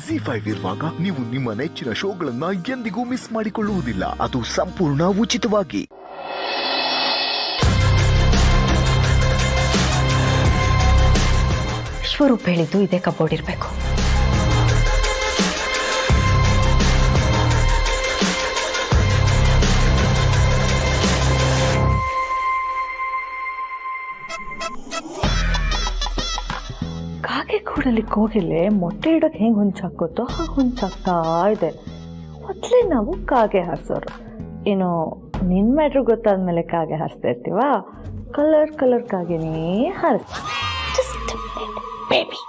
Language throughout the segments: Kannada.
ಜಿ5 ಇರುವಾಗ ನೀವು ನಿಮ್ಮ ನೆಚ್ಚಿನ ಶೋಗಳನ್ನ ಎಂದಿಗೂ ಮಿಸ್ ಮಾಡಿಕೊಳ್ಳುವುದಿಲ್ಲ. ಅದು ಸಂಪೂರ್ಣ ಉಚಿತವಾಗಿ. ವಿಶ್ವರೂಪ್ ಹೇಳಿದ್ದು ಇದೇ ಕಬೋರ್ಡ್ ಇರಬೇಕು. ಕಾಗೆ ಕೂಡಲಿ ಕೋಗಿಲೆ ಮೊಟ್ಟೆ ಇಡೋಕೆ ಹೆಂಗೆ ಹೊಂಚಾಕೋತೋ ಹಾಗೆ ಹೊಂಚಾಕ್ತಾ ಇದೆ. ಮೊದಲೇ ನಾವು ಕಾಗೆ ಹಾರಿಸೋರು. ಏನು ನಿನ್ನ ಮ್ಯಾಟ್ರ್ ಗೊತ್ತಾದ್ಮೇಲೆ ಕಾಗೆ ಹಾರಿಸ್ತಾ ಇರ್ತೀವ? ಕಲರ್ ಕಲರ್ ಕಾಗೆನೇ ಹಾರಿಸ್ತೀವಿ. ಬೇಬಿ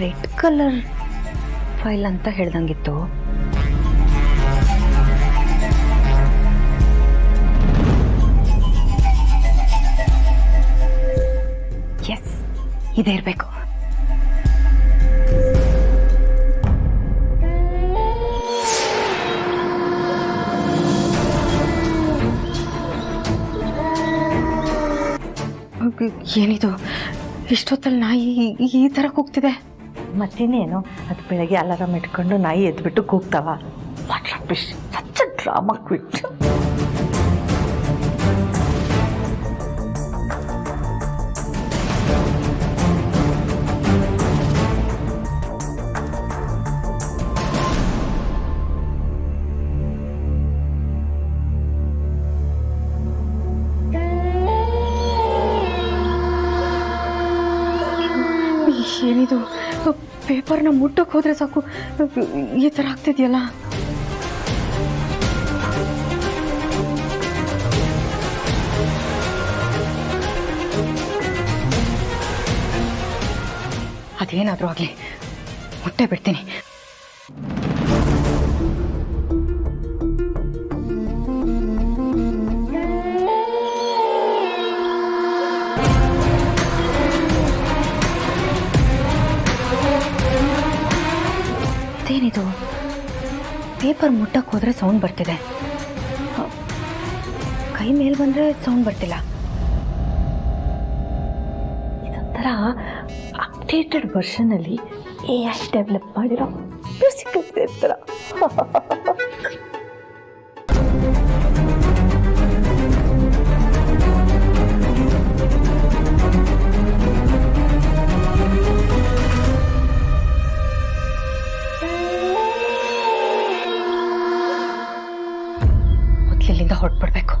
ರೆಡ್ ಕಲರ್ ಫೈಲ್ ಅಂತ ಹೇಳ್ದಂಗಿತ್ತು. ಎಸ್, ಇದೇ ಇರಬೇಕು. ಏನಿದು, ಇಷ್ಟೊತ್ತಲ್ಲಿ ನಾಯಿ ಈ ಥರ ಕೂಗ್ತಿದೆ? ಮತ್ತಿನ್ನೇನು, ಅದು ಬೆಳಗ್ಗೆ ಅಲಾರಾಮ್ ಇಟ್ಕೊಂಡು ನಾಯಿ ಎದ್ಬಿಟ್ಟು ಕೂಗ್ತಾವ. ಸಚ್ಚ ಡ್ರಾಮಾ ಕ್ವಿಟ್. ಏನಿದು, ಪೇಪರ್ನ ಮುಟ್ಟಕ್ಕೆ ಹೋದ್ರೆ ಸಾಕು ಈ ಥರ ಆಗ್ತಿದೆಯಲ್ಲ. ಅದೇನಾದರೂ ಆಗಲಿ, ಮುಟ್ಟೆ ಬಿಡ್ತೀನಿ. ಏನಿದು, ಪೇಪರ್ ಮುಟ್ಟಕ್ಕೆ ಹೋದ್ರೆ ಸೌಂಡ್ ಬರ್ತಿದೆ, ಕೈ ಮೇಲೆ ಬಂದರೆ ಸೌಂಡ್ ಬರ್ತಿಲ್ಲ. ಇದೊಂಥರ ಅಪ್ಡೇಟೆಡ್ ವರ್ಷನಲ್ಲಿ AI ಡೆವಲಪ್ ಮಾಡಿರೋ ಮ್ಯೂಸಿಕಲ್ ಥರ. ಇಲ್ಲಿಂದ ಹೊರಟ್ಬಿಡ್ಬೇಕು.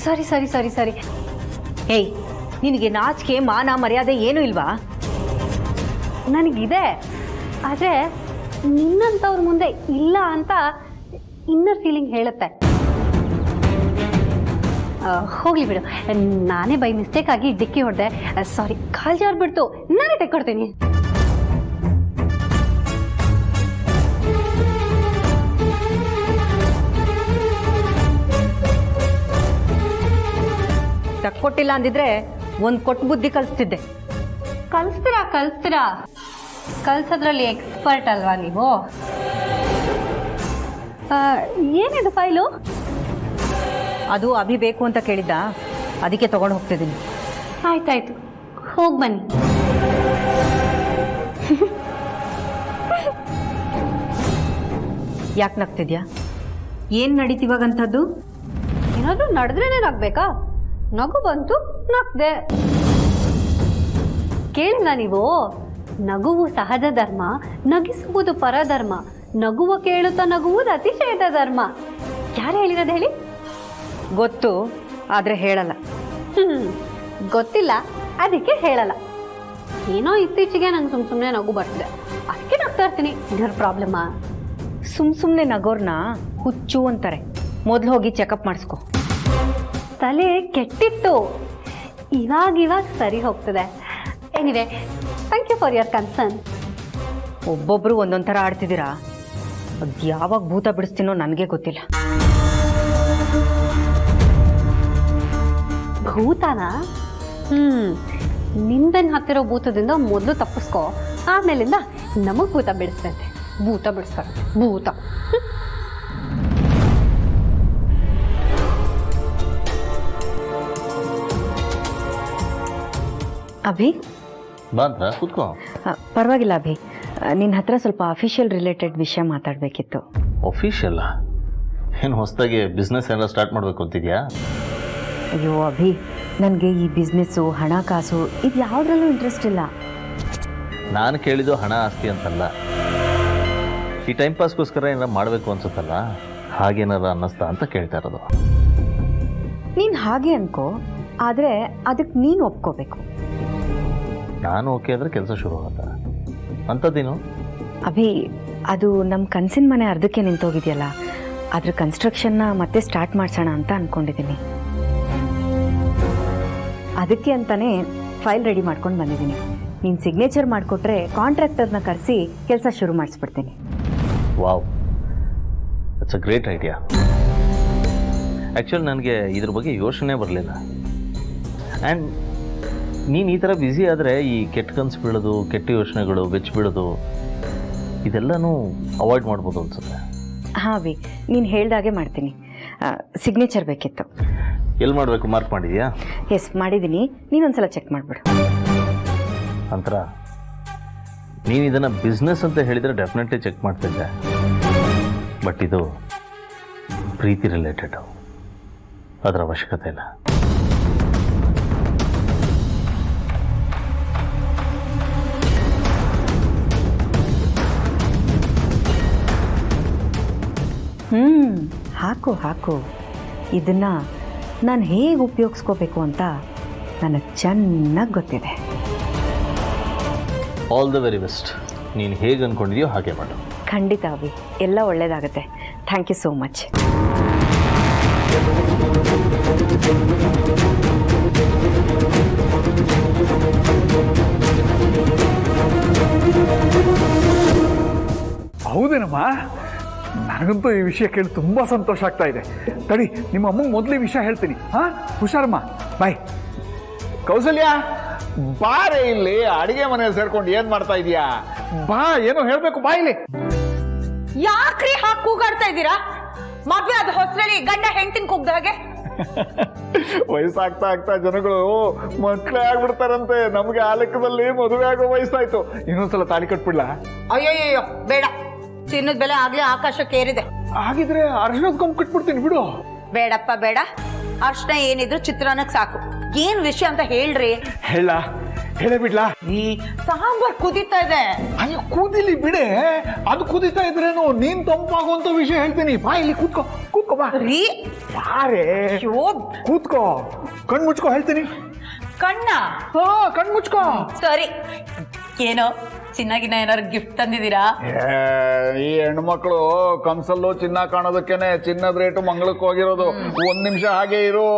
ಸರಿ ಸರಿ ಸರಿ ಸರಿ. ಏಯ್, ನಿನಗೆ ನಾಚಿಕೆ ಮಾನ ಮರ್ಯಾದೆ ಏನೂ ಇಲ್ವಾ? ನನಗಿದೆ, ಆದರೆ ನಿನ್ನಂಥವ್ರ ಮುಂದೆ ಇಲ್ಲ ಅಂತ ಇನ್ನರ್ ಫೀಲಿಂಗ್ ಹೇಳುತ್ತೆ. ಹೋಗ್ಲಿ ಬಿಡು, ನಾನೇ ಬೈ ಮಿಸ್ಟೇಕ್ ಆಗಿ ಡಿಕ್ಕಿ ಹೊಡೆದೆ. ಸಾರಿ, ಕಾಲ್ ಜಾರ್ಬಿಡ್ತು, ನಾನೇ ತೆಕ್ಕೊಡ್ತೀನಿ. ತಕ್ಕೊಟ್ಟಿಲ್ಲ ಅಂದಿದ್ರೆ ಒಂದು ಕೊಟ್ಟು ಬುದ್ಧಿ ಕಲಿಸ್ತಿದ್ದೆ. ಕಲಿಸ್ತೀರಾ ಕಲ್ಸೋದ್ರಲ್ಲಿ ಎಕ್ಸ್ಪರ್ಟ್ ಅಲ್ವಾ ನೀವು? ಏನಿದು ಫೈಲು? ಅದು ಅಭಿ ಬೇಕು ಅಂತ ಕೇಳಿದ್ದ, ಅದಕ್ಕೆ ತಗೊಂಡು ಹೋಗ್ತಿದ್ದೀನಿ. ಆಯ್ತಾಯ್ತು, ಹೋಗಿ ಬನ್ನಿ. ಯಾಕೆ ನಗ್ತಿದ್ಯಾ? ಏನು ನಡೀತಿವಾಗಂಥದ್ದು? ಏನಾದರೂ ನಡೆದ್ರೇನೆ ನಗ್ಬೇಕಾ? ನಗು ಬಂತು, ನಗ್ದೆ. ಕೇಳಿಲ್ಲ ನೀವು? ನಗುವು ಸಹಜ ಧರ್ಮ, ನಗಿಸುವುದು ಪರಧರ್ಮ, ನಗುವ ಕೇಳುತ್ತಾ ನಗುವುದು ಅತಿಶಯದ ಧರ್ಮ. ಯಾರು ಹೇಳಿರೋದು ಹೇಳಿ? ಗೊತ್ತು, ಆದರೆ ಹೇಳಲ್ಲ. ಗೊತ್ತಿಲ್ಲ, ಅದಕ್ಕೆ ಹೇಳಲ್ಲ. ಏನೋ ಇತ್ತೀಚೆಗೆ ನಂಗೆ ಸುಮ್ಮನೆ ನಗು ಬರ್ತಿದೆ, ಅದಕ್ಕೆ ನಗ್ತಾ ಇರ್ತೀನಿ. ಏನಾದ್ರು ಪ್ರಾಬ್ಲಮ್ಮಾ? ಸುಮ್ಮನೆ ನಗೋರ್ನ ಹುಚ್ಚು ಅಂತಾರೆ. ಮೊದಲು ಹೋಗಿ ಚೆಕಪ್ ಮಾಡಿಸ್ಕೊ. ತಲೆ ಕೆಟ್ಟಿತ್ತು, ಇವಾಗ ಸರಿ ಹೋಗ್ತದೆ. Anyway, thank you for your concern. ಒಬ್ಬೊಬ್ರು ಒಂದೊಂದು ಥರ ಆಡ್ತಿದ್ದೀರಾ. ಅದು ಯಾವಾಗ ಭೂತ ಬಿಡಿಸ್ತೀನೋ ನನಗೆ ಗೊತ್ತಿಲ್ಲ. ಭೂತನ ನಿಂಬೆನ್ ಹತ್ತಿರೋ ಭೂತದಿಂದ ಮೊದಲು ತಪ್ಪಿಸ್ಕೊ, ಆಮೇಲಿಂದ ನಮಗ್ ಭೂತ ಬಿಡಿಸ್ತಂತೆ. ಭೂತ ಬಿಡಿಸ್ತಾರೆ ಭೂತ. ಅಭಿ ಬಂದ್ರ ಕೂತ್ಕೋ. ಪರವಾಗಿಲ್ಲ ಅಭಿ, ನಿನ್ನ ಹತ್ರ ಸ್ವಲ್ಪ ಅಫಿಷಿಯಲ್ ರಿಲೇಟೆಡ್ ವಿಷಯ ಮಾತಾಡಬೇಕಿತ್ತು. ಆಫೀಷಿಯಲ್ಲ? ಏನು ಹೊಸದಾಗಿ ಬಿಸ್ನೆಸ್ ಏನಾರ ಸ್ಟಾರ್ಟ್ ಮಾಡಬೇಕು ಅಂತಿದ್ಯಾ? ಅಯ್ಯೋ ಅಭಿ, ನನಗೆ ಈ ಬಿಸ್ನೆಸ್ಸು ಹಣಕಾಸು ಇದು ಯಾವುದ್ರಲ್ಲೂ ಇಂಟ್ರೆಸ್ಟ್ ಇಲ್ಲ. ನಾನು ಕೇಳಿದ್ದು ಹಣ ಆಸ್ತಿ ಅಂತಲ್ಲ, ಈ ಟೈಮ್ ಪಾಸ್ಗೋಸ್ಕರ ಏನಾರ ಮಾಡಬೇಕು ಅನ್ಸುತ್ತಲ್ಲ, ಹಾಗೇನಾರ ಅನ್ನಿಸ್ತಾ ಅಂತ ಕೇಳ್ತಾ ಇರೋದು. ನೀನು ಹಾಗೆ ಅನ್ಕೋ, ಆದರೆ ಅದಕ್ಕೆ ನೀನು ಒಪ್ಕೋಬೇಕು. ನಾನು ಓಕೆ ಅಂದರೆ ಕೆಲಸ ಶುರು ಆಗುತ್ತಾ? ಅಂಥದ್ದೇನು? ಅಭಿ, ಅದು ನಮ್ಮ ಕನಸಿನ ಮನೆ ಅರ್ಧಕ್ಕೆ ನಿಂತೋಗಿದೆಯಲ್ಲ, ಅದ್ರ ಕನ್ಸ್ಟ್ರಕ್ಷನ್ನ ಮತ್ತೆ ಸ್ಟಾರ್ಟ್ ಮಾಡಿಸೋಣ ಅಂತ ಅಂದ್ಕೊಂಡಿದ್ದೀನಿ. ಅದಕ್ಕೆ ಅಂತಲೇ ಫೈಲ್ ರೆಡಿ ಮಾಡ್ಕೊಂಡು ಬಂದಿದ್ದೀನಿ. ನೀನು ಸಿಗ್ನೇಚರ್ ಮಾಡಿಕೊಟ್ರೆ ಕಾಂಟ್ರಾಕ್ಟರ್ನ ಕರೆಸಿ ಕೆಲಸ ಶುರು ಮಾಡಿಸ್ಬಿಡ್ತೀನಿ. Wow, it's a great idea. Actually ನನಗೆ ಇದ್ರ ಬಗ್ಗೆ ಯೋಚನೆ ಬರಲಿಲ್ಲ. ಆ್ಯಂಡ್ ನೀನು ಈ ಥರ ಬ್ಯುಸಿ ಆದರೆ ಈ ಕೆಟ್ಟ ಕನಸು ಬೀಳೋದು, ಕೆಟ್ಟ ಯೋಚನೆಗಳು, ಬೆಚ್ಚ ಬೀಳೋದು ಇದೆಲ್ಲನೂ ಅವಾಯ್ಡ್ ಮಾಡ್ಬೋದು ಅನ್ಸುತ್ತೆ. ಹಾಂ ಅಭಿ, ನೀನು ಹೇಳ್ದಾಗೆ ಮಾಡ್ತೀನಿ. ಸಿಗ್ನೇಚರ್ ಬೇಕಿತ್ತು. ಎಲ್ಲಿ ಮಾಡಬೇಕು? ಮಾರ್ಕ್ ಮಾಡಿದ್ಯಾ? ಎಸ್, ಮಾಡಿದ್ದೀನಿ. ನೀನೊಂದ್ಸಲ ಚೆಕ್ ಮಾಡಿಬಿಡು. ಅಂತರ ನೀನು ಇದನ್ನು ಬಿಸ್ನೆಸ್ ಅಂತ ಹೇಳಿದರೆ ಡೆಫಿನೆಟ್ಲಿ ಚೆಕ್ ಮಾಡ್ತಿದ್ದೆ. ಬಟ್ ಇದು ಪ್ರೀತಿ ರಿಲೇಟೆಡ್, ಅದರ ಅವಶ್ಯಕತೆ ಇಲ್ಲ. ಹಾಕು ಹಾಕು. ಇದನ್ನು ನಾನು ಹೇಗೆ ಉಪಯೋಗಿಸ್ಕೋಬೇಕು ಅಂತ ನನಗೆ ಚೆನ್ನಾಗಿ ಗೊತ್ತಿದೆ. All the very best. ನೀನು ಹೇಗೆ ಅಂದ್ಕೊಂಡಿದೆಯೋ ಹಾಗೆ ಮಾಡು. ಖಂಡಿತ ಅಭಿ, ಎಲ್ಲ ಒಳ್ಳೆಯದಾಗುತ್ತೆ. Thank you so much. ಹೌದೇನಮ್ಮ, ನನಗಂತೂ ಈ ವಿಷಯ ಕೇಳಿ ತುಂಬ ಸಂತೋಷ ಆಗ್ತಾ ಇದೆ. ತಡಿ, ನಿಮ್ಮ ಅಮ್ಮಂಗೆ ಮೊದಲೇ ವಿಷಯ ಹೇಳ್ತೀನಿ. ಹಾಂ, ಹುಷಾರಮ್ಮ, ಬಾಯ್. ಕೌಸಲ್ಯ, ಬಾರೆ ಇಲ್ಲಿ. ಅಡಿಗೆ ಮನೆಯಲ್ಲಿ ಸೇರ್ಕೊಂಡು ಏನ್ ಮಾಡ್ತಾ ಇದೀಯಾ? ಬಾ, ಏನೋ ಹೇಳ್ಬೇಕು, ಬಾ ಇಲ್ಲಿ. ಯಾಕ್ರಿ ಹಾಕಿ ಕೂಗಾಡ್ತಾ ಇದ್ದೀರಾ? ಮದ್ವೆ ಅದು ಹೊಸರಲ್ಲಿ ಗಂಡ ಹೆಂಡತಿನ ಕೂಗ್ದ ಹಾಗೆ. ವಯಸ್ಸಾಗ್ತಾ ಆಗ್ತಾ ಜನಗಳು ಮಕ್ಕಳೇ ಆಗ್ಬಿಡ್ತಾರಂತೆ. ನಮ್ಗೆ ಆ ಲೆಕ್ಕದಲ್ಲಿ ಮದುವೆ ಆಗೋ ವಯಸ್ಸಾಯ್ತು. ಇನ್ನೊಂದ್ಸಲ ತಾಳಿ ಕಟ್ಬಿಡ್ಲಾ? ಅಯ್ಯಯ್ಯೋ ಬೇಡ, ಚಿನ್ನದ ಬೆಲೆ ಆಗ್ಲೇ ಆಕಾಶಕ್ಕೇರಿದೆ. ಹಾಗಿದ್ರೆ ಅರ್ಶನದ ಕೊಂಬ್ ಕಟ್ಬಿಡ್ತೀನಿ ಬಿಡು. ಬೇಡಪ್ಪ ಬೇಡ, ಅರ್ಶನ ಏನಿದ್ರು ಚಿತ್ರಾನ್ನಕ್ಕೆ ಸಾಕು. ಏನ್ ವಿಷಯ ಅಂತ ಹೇಳ್ರಿ. ಹೇಳೇ ಬಿಡ್ಲಾ? ಈ ಸಾಂಬಾರ್ ಕುದೀತಾ ಇದೆ. ಅಲ್ಲಿ ಕೂದಿಲಿ ಬಿಡೆ, ಅದು ಕುದೀತಾ ಇದ್ರೇನು ನೀನ್ ತಂಪಾಗುವಂತ ವಿಷಯ ಹೇಳ್ತೀನಿ. ಬಾ ಇಲ್ಲಿ, ಕೂತ್ಕೋ ಬಾ ರೀ. ಬಾರೇ, ಕೂತ್ಕೋ, ಕಣ್ ಮುಚ್ಕೋ, ಹೇಳ್ತೀನಿ. ಕಣ್ಣ? ಹಾ, ಕಣ್ ಮುಚ್ಕೋ. ಸರಿ. ಏನೋ ಚಿನ್ನಾಗಿನ ಏನಾದ್ರು ಗಿಫ್ಟ್ ತಂದಿದ್ದೀರಾ? ಈ ಹೆಣ್ಮಕ್ಳು ಕನ್ಸಲ್ಲೂ ಚಿನ್ನ ಕಾಣೋದಕ್ಕೇನೆ ಚಿನ್ನದ ರೇಟು ಮಂಗಳಕ್ಕೆ ಹೋಗಿರೋದು. ಒಂದ್ ನಿಮಿಷ ಹಾಗೆ ಇರು.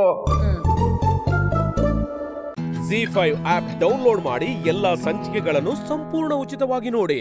ZEE5 ಆಪ್ ಡೌನ್ಲೋಡ್ ಮಾಡಿ ಎಲ್ಲಾ ಸಂಚಿಕೆಗಳನ್ನು ಸಂಪೂರ್ಣ ಉಚಿತವಾಗಿ ನೋಡಿ.